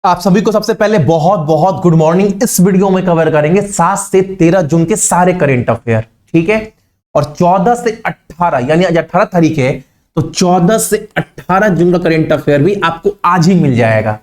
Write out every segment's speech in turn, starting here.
आप सभी को सबसे पहले बहुत बहुत गुड मॉर्निंग। इस वीडियो में कवर करेंगे 7 से 13 जून के सारे करंट अफेयर, ठीक है। और 14 से 18 यानी आज 18 तारीख है, तो 14 से 18 जून का करंट अफेयर भी आपको आज ही मिल जाएगा।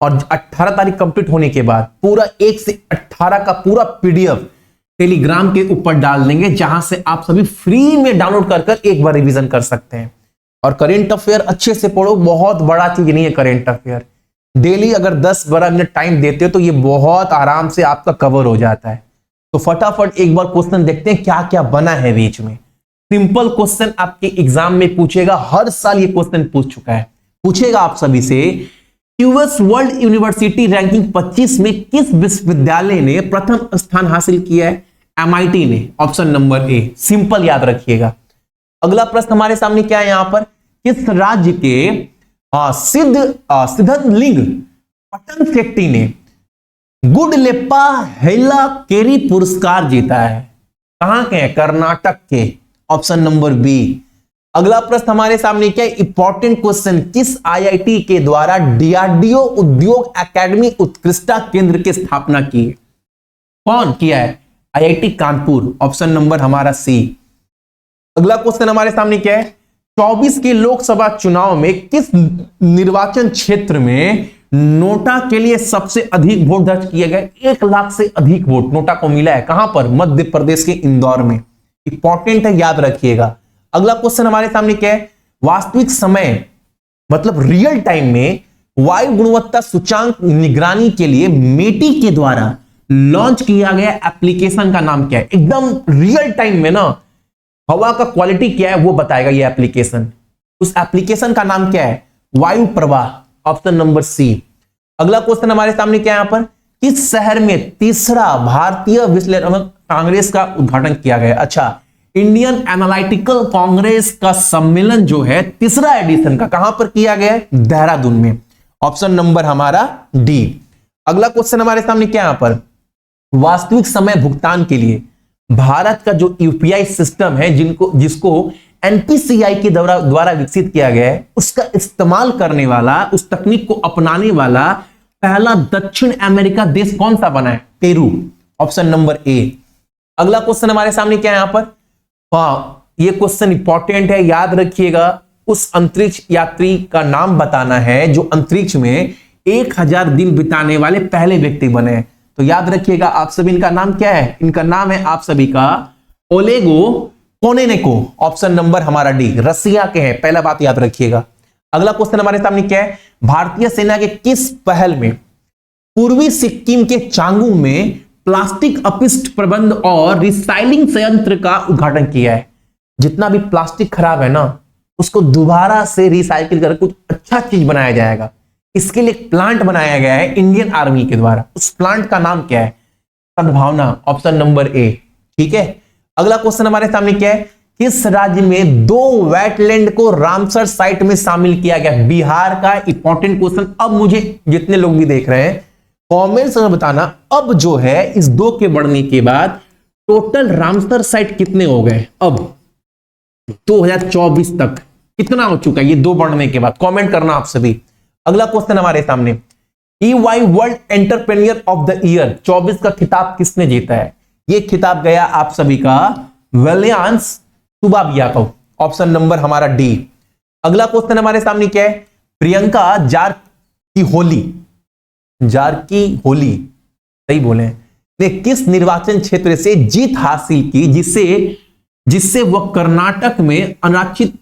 और 18 तारीख कंप्लीट होने के बाद पूरा 1 से 18 का पूरा पीडीएफ टेलीग्राम के ऊपर डाल देंगे, जहां से आप सभी फ्री में डाउनलोड कर एक बार रिवीजन कर सकते हैं। और करंट अफेयर अच्छे से पढ़ो, बहुत बड़ा चीज नहीं है करंट अफेयर। डेली अगर 10-12 मिनट टाइम देते हो तो ये बहुत आराम से आपका कवर हो जाता है। तो फटाफट एक बार क्वेश्चन देखते हैं क्या क्या बना है बीच में। सिंपल क्वेश्चन आपके एग्जाम में पूछेगा, हर साल ये क्वेश्चन पूछ चुका है। पूछेगा आप सभी से, यूएस वर्ल्ड यूनिवर्सिटी रैंकिंग 25 में किस विश्वविद्यालय ने प्रथम स्थान हासिल किया है? एमआईटी ने, ऑप्शन नंबर ए। सिंपल याद रखिएगा। अगला प्रश्न हमारे सामने क्या है यहां पर, किस राज्य के सिद्धलिंग पटन शेट्टी ने गुडलेप्पा हेला केरी पुरस्कार जीता है? कहां के हैं? कर्नाटक के, ऑप्शन नंबर बी। अगला प्रश्न हमारे सामने क्या है, इंपॉर्टेंट क्वेश्चन, किस आईआईटी के द्वारा डीआरडीओ उद्योग एकेडमी उत्कृष्टता केंद्र की स्थापना की है? कौन किया है? आईआईटी कानपुर, ऑप्शन नंबर हमारा सी। अगला क्वेश्चन हमारे सामने क्या है, 24 के लोकसभा चुनाव में किस निर्वाचन क्षेत्र में नोटा के लिए सबसे अधिक वोट दर्ज किए गए? 1 लाख से अधिक वोट नोटा को मिला है। कहां पर? मध्य प्रदेश के इंदौर में। इंपॉर्टेंट है, याद रखिएगा। अगला क्वेश्चन हमारे सामने क्या है, वास्तविक समय मतलब रियल टाइम में वायु गुणवत्ता सूचांक निगरानी के लिए मेटी के द्वारा लॉन्च किया गया एप्लीकेशन का नाम क्या है? एकदम रियल टाइम में ना हवा का क्वालिटी क्या है वो बताएगा ये एप्लीकेशन। उस एप्लीकेशन का नाम क्या है? वायु प्रवाह, ऑप्शन नंबर सी। अगला क्वेश्चन हमारे सामने क्या है यहां पर, किस शहर में तीसरा भारतीय विश्लेषण कांग्रेस का उद्घाटन किया गया? अच्छा, इंडियन एनालिटिकल कांग्रेस का सम्मेलन जो है तीसरा एडिशन का कहां पर किया गया है? देहरादून में, ऑप्शन नंबर हमारा डी। अगला क्वेश्चन हमारे सामने क्या है यहां पर, वास्तविक समय भुगतान के लिए भारत का जो यूपीआई सिस्टम है जिसको एनपीसीआई के द्वारा विकसित किया गया है, उसका इस्तेमाल करने वाला, उस तकनीक को अपनाने वाला पहला दक्षिण अमेरिका देश कौन सा बना है? Peru, option number A. अगला क्वेश्चन हमारे सामने क्या है यहां पर, ये क्वेश्चन इंपॉर्टेंट है, याद रखिएगा। उस अंतरिक्ष यात्री का नाम बताना है जो अंतरिक्ष में 1000 दिन बिताने वाले पहले व्यक्ति बने। तो याद रखिएगा आप सभी, इनका नाम क्या है? इनका नाम है आप सभी का ओलेगो कोनेनेको, ऑप्शन नंबर हमारा डी। रसिया के हैं, पहला बात याद रखिएगा। अगला क्वेश्चन हमारे सामने क्या है, भारतीय सेना के किस पहल में पूर्वी सिक्किम के चांगू में प्लास्टिक अपशिष्ट प्रबंध और रिसाइक्लिंग संयंत्र का उद्घाटन किया है? जितना भी प्लास्टिक खराब है ना, उसको दोबारा से रिसाइकिल कर कुछ अच्छा चीज बनाया जाएगा। इसके लिए एक प्लांट बनाया गया है इंडियन आर्मी के द्वारा। उस प्लांट का नाम क्या है? सद्भावना, ऑप्शन नंबर ए, ठीक है। अगला क्वेश्चन हमारे सामने क्या है, किस राज्य में 2 वेटलैंड को रामसर साइट में शामिल किया गया? बिहार का। Important question. अब मुझे जितने लोग भी देख रहे हैं कमेंट्स में बताना, अब जो है इस 2 के बढ़ने के बाद टोटल रामसर साइट कितने हो गए? अब 2024 तक कितना हो चुका है ये 2 बढ़ने के बाद? कमेंट करना आप सभी। अगला क्वेश्चन हमारे सामने, EY world entrepreneur of the year 24 का खिताब किसने जीता है? ये खिताब गया आप सभी का वेलियांस सुबाबिया को, ऑप्शन नंबर हमारा डी। अगला क्वेश्चन हमारे सामने क्या है, प्रियंका जारकी होली, सही बोले, ने किस निर्वाचन क्षेत्र से जीत हासिल की जिससे वह कर्नाटक में अनारक्षित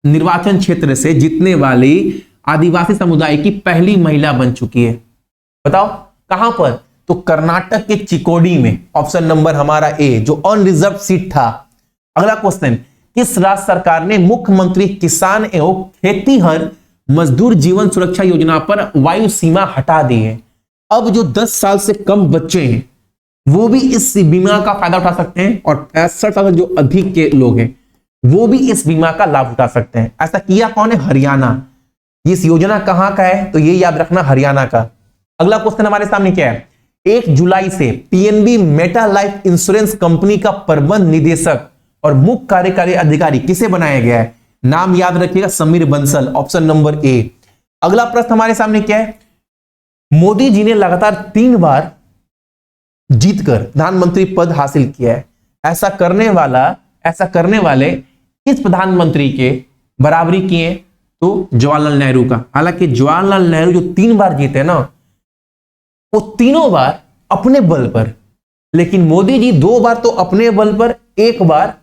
निर्वाचन क्षेत्र से जीतने वाली आदिवासी समुदाय की पहली महिला बन चुकी है? बताओ कहां पर? तो कर्नाटक के चिकोडी में, ऑप्शन नंबर हमारा ए, जो अनरिजर्व सीट था। अगला क्वेश्चन, किस राज्य सरकार ने मुख्यमंत्री किसान एवं खेतीहर मजदूर जीवन सुरक्षा योजना पर वायु सीमा हटा दी है? अब जो 10 साल से कम बच्चे हैं वो भी इस बीमा का फायदा उठा सकते हैं, और 65 साल जो अधिक के लोग हैं वो भी इस बीमा का लाभ उठा सकते हैं। ऐसा किया कौन है? हरियाणा। इस योजना कहां का है? तो ये याद रखना, हरियाणा का। अगला क्वेश्चन हमारे सामने क्या है, 1 जुलाई से PNB Meta life insurance company का प्रबंध निदेशक और मुख्य कार्यकारी अधिकारी किसे बनाया गया है? नाम याद रखिएगा, Sameer Bansal, option number A. अगला प्रश्न हमारे सामने क्या है, मोदी जी ने लगातार 3 बार जीतकर प्रधानमंत्री पद हासिल किया है। ऐसा करने वाले किस प्रधानमंत्री के बराबरी किए? तो जवाहरलाल नेहरू का। हालांकि जवाहरलाल नेहरू जो 3 बार जीते ना, वो तीनों बार अपने बल पर, लेकिन मोदी जी 2 बार तो अपने बल पर, 1 बार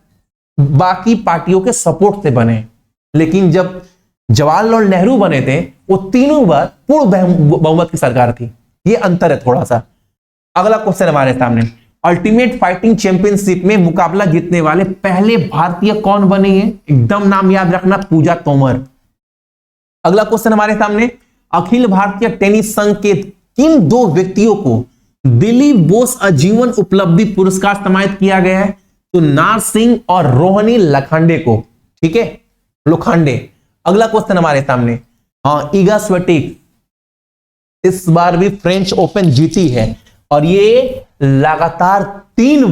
बाकी पार्टियों के सपोर्ट से बने। लेकिन जब जवाहरलाल नेहरू बने थे, वो तीनों बार पूर्ण बहुमत की सरकार थी। ये अंतर है थोड़ा सा। अगला क्वेश्चन हमारे सामने, अल्टीमेट फाइटिंग चैंपियनशिप में मुकाबला जीतने वाले पहले भारतीय कौन बने हैं? एकदम नाम याद रखना, पूजा तोमर। अगला क्वेश्चन हमारे सामने, अखिल भारतीय टेनिस संघ के किन 2 व्यक्तियों को दिलीप बोस आजीवन उपलब्धि पुरस्कार सम्मानित किया गया है? तो नार सिंह और रोहिणी लखांडे को। ठीक है, लोखंडे। अगला क्वेश्चन हमारे सामने, ईगा स्विटेक इस बार भी फ्रेंच ओपन जीती है और ये लगातार 3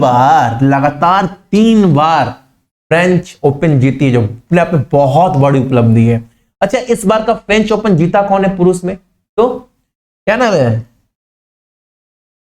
बार फ्रेंच ओपन जीती है, जो अपने आप में बहुत बड़ी उपलब्धि है। अच्छा, इस बार का फ्रेंच ओपन जीता कौन है पुरुष में? तो क्या नाम है?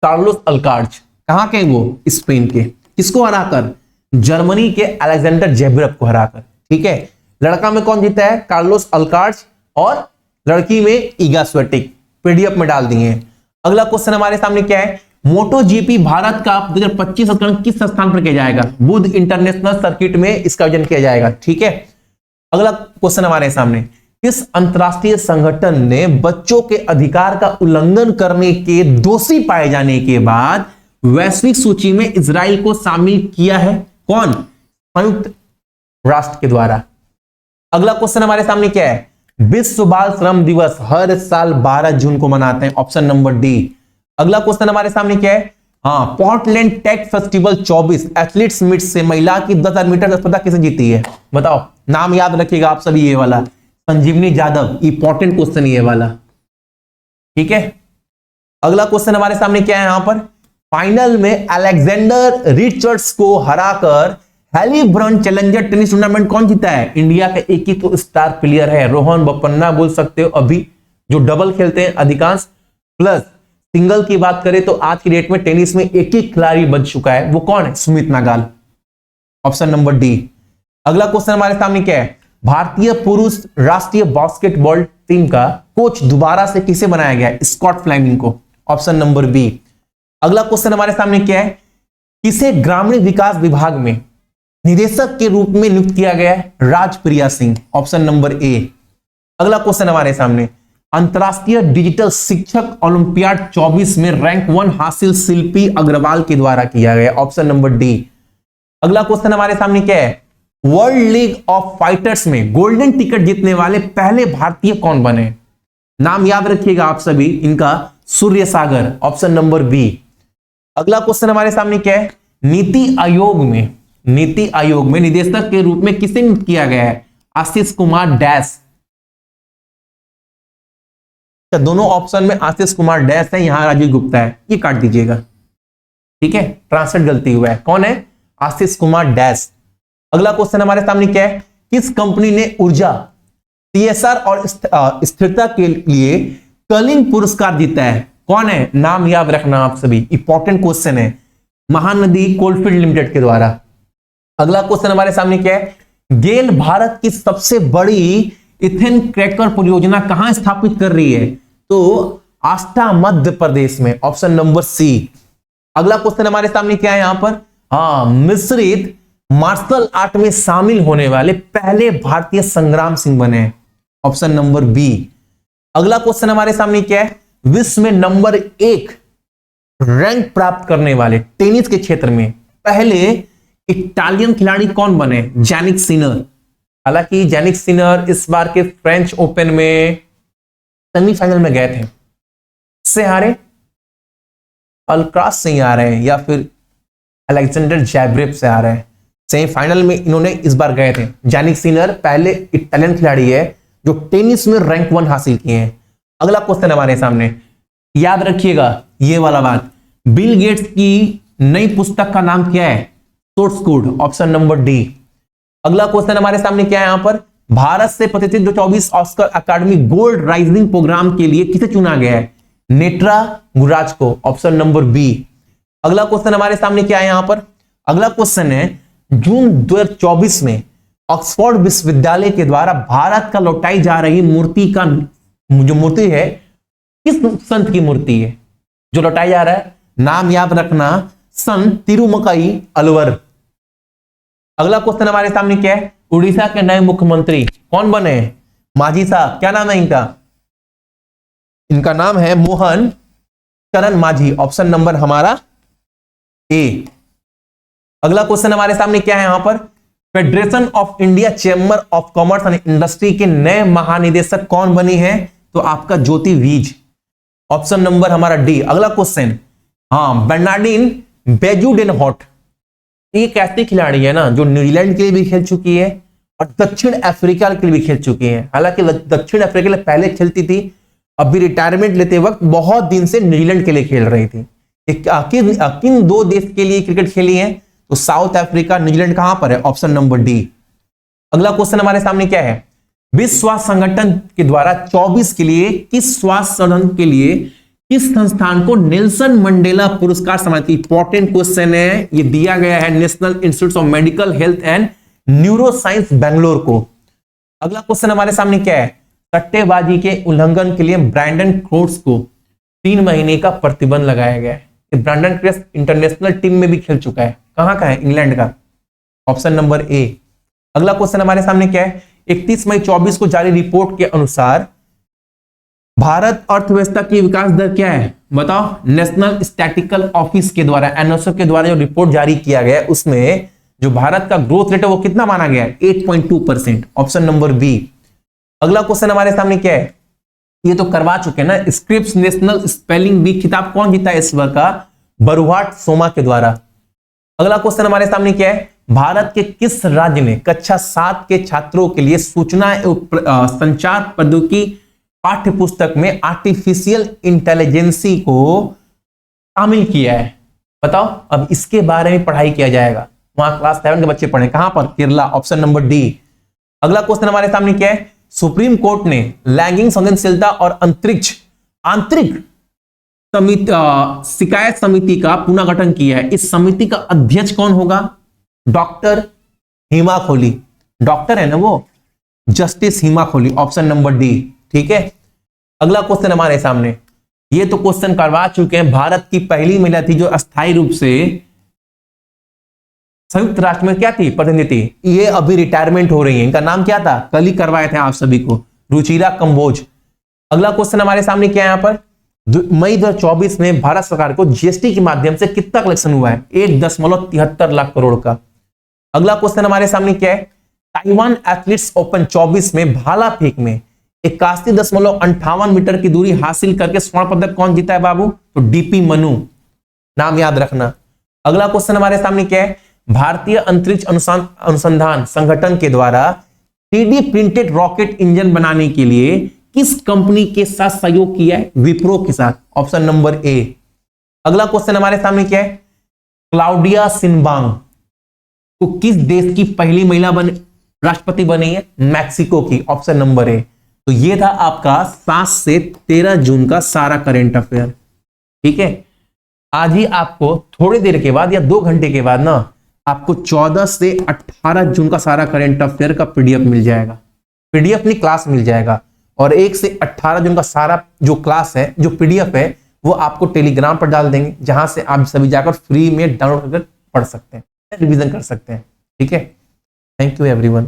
Carlos Alcaraz. कहां के? वो स्पेन के। किसको हराकर? जर्मनी के अलेक्जेंडर जेबरेव को हराकर। ठीक है, लड़का में कौन जीता है? कार्लोस अल्काराज, और लड़की में ईगा स्विटेक। पीडीएफ में डाल दिए हैं। अगला क्वेश्चन हमारे सामने क्या है, मोटो जीपी भारत का 2025 संस्करण किस स्थान पर किया जाएगा? बुध इंटरनेशनल सर्किट में इसका आयोजन किया जाएगा। ठीक है, अगला क्वेश्चन हमारे सामने, किस अंतरराष्ट्रीय संगठन ने बच्चों के अधिकार का उल्लंघन करने के दोषी पाए जाने के बाद वैश्विक सूची में इजराइल को शामिल किया है? कौन? संयुक्त राष्ट्र के द्वारा। अगला क्वेश्चन हमारे सामने क्या है, विश्व बाल श्रम दिवस हर साल 12 जून को मनाते हैं। Option number D. अगला क्वेश्चन हमारे सामने क्या है, Portland tech festival 24 athletes meet से महिला की 10,000 मीटर स्पर्धा किसने जीती है? बताओ, नाम याद रखिएगा आप सभी, ये वाला संजीवनी जाधव। इंपॉर्टेंट क्वेश्चन ये वाला। ठीक है, अगला क्वेश्चन हमारे सामने क्या है, यहां पर फाइनल में अलेक्जेंडर रिचर्ड्स को हराकर हेलीब्रन चैलेंजर टेनिस टूर्नामेंट कौन जीता है? इंडिया का एक ही तो स्टार प्लेयर है, रोहन बोपन्ना बोल सकते हो, अभी जो डबल खेलते हैं अधिकांश। प्लस सिंगल की बात करें तो आज की डेट में टेनिस में एक ही खिलाड़ी बच चुका है, वो कौन है? Sumit Nagal. Option number D. अगला क्वेश्चन हमारे सामने क्या है, भारतीय पुरुष राष्ट्रीय बास्केटबॉल टीम का कोच दोबारा से किसे बनाया गया है? स्कॉट फ्लेमिंग को। Option number B. अगला क्वेश्चन हमारे सामने क्या है, किसे ग्रामीण विकास विभाग में निदेशक के रूप में नियुक्त किया गया है? Rajpriya Singh. Option number A. अगला क्वेश्चन हमारे सामने, अंतरराष्ट्रीय डिजिटल शिक्षक ओलंपियाड 24 में रैंक 1 हासिल शिल्पी अग्रवाल के द्वारा किया गया। Option number D. अगला क्वेश्चन हमारे सामने क्या है, वर्ल्ड लीग ऑफ फाइटर्स में गोल्डन टिकट जीतने वाले पहले भारतीय कौन बने? नाम याद रखिएगा आप सभी इनका, Surya Sagar. Option number B. अगला क्वेश्चन हमारे सामने क्या है, नीति आयोग में निदेशक के रूप में किसे नियुक्त किया गया है? आशीष कुमार डैश। दोनों ऑप्शन में आशीष कुमार डैश है, यहां राजीव गुप्ता है, ये काट दीजिएगा। ठीक है, ट्रांसलेट गलती हुआ है। कौन है? आशीष कुमार डैश। अगला क्वेश्चन हमारे सामने क्या है, किस कंपनी ने ऊर्जा, सीएसआर और स्थिरता के लिए कर्लिंग पुरस्कार जीता है? कौन है? नाम याद रखना आप सभी, इंपॉर्टेंट क्वेश्चन है, महानदी कोलफील्ड लिमिटेड के द्वारा। अगला क्वेश्चन हमारे सामने क्या है, गेल भारत की सबसे बड़ी इथेन क्रैकर परियोजना कहां स्थापित कर रही है? तो आष्टा मध्य प्रदेश में। Option number C. अगला क्वेश्चन हमारे सामने क्या है यहां पर, मिश्रित मार्शल आर्ट में शामिल होने वाले पहले भारतीय संग्राम सिंह बने। Option number B. अगला क्वेश्चन हमारे सामने क्या है, विश्व में नंबर 1 रैंक प्राप्त करने वाले टेनिस के क्षेत्र में पहले इटालियन खिलाड़ी कौन बने? Jannik Sinner. हालांकि जैनिक सिनर इस बार के फ्रेंच ओपन में सेमीफाइनल में गए थे, से हारे, अल्क्रास से ही आ रहे हैं या फिर अलेक्जेंडर जैब्रेव से आ रहे हैं। सेमीफाइनल में इन्होंने इस बार गए थे। जैनिक सिनर पहले इटालियन खिलाड़ी है जो टेनिस में रैंक 1 हासिल किए हैं। अगला क्वेश्चन हमारे सामने, याद रखिएगा ये वाला बात, बिल गेट्स की नई पुस्तक का नाम क्या है? Source code. Option number D. अगला क्वेश्चन हमारे सामने क्या है यहां पर, भारत से प्रतिष्ठित 24 ऑस्कर अकादमी गोल्ड राइजिंग प्रोग्राम के लिए किसे चुना गया है? नेत्रा गुराज को, ऑप्शन नंबर बी। अगला क्वेश्चन हमारे सामने क्या है यहां पर, अगला क्वेश्चन है जून 2024 में ऑक्सफोर्ड विश्वविद्यालय के द्वारा भारत का लौटाई जा रही मूर्ति का जो मूर्ति है किस संत की मूर्ति है जो लौटाया जा रहा है, नाम याद रखना, संत तिरुमकई अलवर। अगला क्वेश्चन हमारे सामने क्या है, उड़ीसा के नए मुख्यमंत्री कौन बने, मांझी साहब, क्या नाम है इनका, इनका नाम है मोहन चरण मांझी, ऑप्शन नंबर हमारा ए। अगला क्वेश्चन हमारे सामने क्या है यहां पर, federation of India chamber of commerce and industry के नए महानिदेशक कौन बनी है, तो आपका ज्योति वीज, ऑप्शन नंबर हमारा डी। अगला क्वेश्चन, हाँ, बेर्नार्डिन बेजुडेनहॉट, एक ऐसी खिलाड़ी है ना जो न्यूजीलैंड के लिए भी खेल चुकी है और दक्षिण अफ्रीका के लिए भी खेल चुकी है। हालांकि दक्षिण अफ्रीका के लिए पहले खेलती थी, अभी रिटायरमेंट लेते वक्त बहुत दिन से न्यूजीलैंड के लिए खेल रही थी। किन दो देश के लिए क्रिकेट खेली है, तो साउथ अफ्रीका, न्यूजीलैंड कहां पर है, ऑप्शन नंबर डी। अगला क्वेश्चन हमारे सामने क्या है, विश्व स्वास्थ्य संगठन के द्वारा 24 के लिए किस स्वास्थ्य संगठन के लिए किस संस्थान को नेल्सन मंडेला पुरस्कार सम्मानित, इंपॉर्टेंट क्वेश्चन है, ये दिया गया है national institute of medical health and neuro science Bangalore को। अगला क्वेश्चन हमारे सामने क्या है, सट्टेबाजी के उल्लंघन के लिए ब्रैंडन क्रोट्स को 3 महीने का प्रतिबंध लगाया गया है। ब्रैंडन क्रोट्स इंटरनेशनल टीम में भी खेल चुका है, कहां का है, इंग्लैंड का, ऑप्शन नंबर ए। अगला क्वेश्चन हमारे सामने क्या है, 31 मई 24 को जारी रिपोर्ट के अनुसार भारत अर्थव्यवस्था की विकास दर क्या है, बताओ, नेशनल स्टैटिस्टिकल ऑफिस के द्वारा, एनओएसओ के द्वारा जो रिपोर्ट जारी किया गया है उसमें जो भारत का ग्रोथ रेट है वो कितना माना गया है, 8.2%, ऑप्शन नंबर बी। अगला क्वेश्चन हमारे सामने क्या है, ये तो करवा चुके हैं ना, स्क्रिप्स नेशनल स्पेलिंग बी खिताब कौन जीता है इस बार का, बरुहाट सोमा के द्वारा। अगला क्वेश्चन हमारे सामने क्या है, भारत के किस राज्य ने कक्षा 7 के छात्रों के लिए सूचना एवं संचार प्रौद्योगिकी पाठ्य पुस्तक में आर्टिफिशियल इंटेलिजेंसी को शामिल किया है, बताओ। अब इसके बारे में पढ़ाई किया जाएगा, वहां क्लास 7 के बच्चे पढ़े, कहां पर, केरला, ऑप्शन नंबर डी। अगला क्वेश्चन हमारे सामने क्या है, सुप्रीम कोर्ट ने लैंगिक संवेदनशीलता और आंतरिक शिकायत समिति का पुनर्गठन किया है। इस समिति का अध्यक्ष कौन होगा, डॉक्टर हिमा कोहली, डॉक्टर है ना वो, जस्टिस हिमा कोहली, ऑप्शन नंबर डी, ठीक है। अगला क्वेश्चन हमारे सामने, ये तो क्वेश्चन करवा चुके हैं, भारत की पहली महिला थी जो अस्थायी रूप से संयुक्त राष्ट्र में क्या थी, प्रतिनिधि थी, ये अभी रिटायरमेंट हो रही है, इनका नाम क्या था, कल ही करवाए थे आप सभी को, रुचिरा कंबोज। अगला क्वेश्चन हमारे सामने क्या है यहाँ पर, मई 2024 में भारत सरकार को जीएसटी के माध्यम से कितना कलेक्शन हुआ है, 1.73 लाख करोड़ का। अगला क्वेश्चन हमारे सामने क्या है, ताइवान एथलीट्स ओपन 24 में भाला फेंक में 81.58 मीटर की दूरी हासिल करके स्वर्ण पदक कौन जीता है बाबू, तो डीपी मनु, नाम याद रखना। अगला क्वेश्चन हमारे सामने क्या है, भारतीय अंतरिक्ष अनुसंधान संगठन के द्वारा 3D प्रिंटेड रॉकेट इंजन बनाने के लिए किस कंपनी के साथ सहयोग किया है, विप्रो के साथ, ऑप्शन नंबर ए। अगला क्वेश्चन हमारे सामने क्या है, क्लाउडिया शिनबांग तो किस देश की पहली महिला राष्ट्रपति बनी है, मैक्सिको की, ऑप्शन नंबर ए। तो ये था आपका 7 से 13 जून का सारा करंट अफेयर, ठीक है। आज ही आपको थोड़ी देर के बाद या 2 घंटे के बाद ना आपको 14 से 18 जून का सारा करंट अफेयर का पीडीएफ मिल जाएगा, पीडीएफ नहीं क्लास मिल जाएगा, और 1 से 18 जून का सारा जो क्लास है, जो पीडीएफ है, वो आपको टेलीग्राम पर डाल देंगे, जहां से आप सभी जाकर फ्री में डाउनलोड करके पढ़ सकते हैं, रिवीजन कर सकते हैं, ठीक है। Thank you everyone.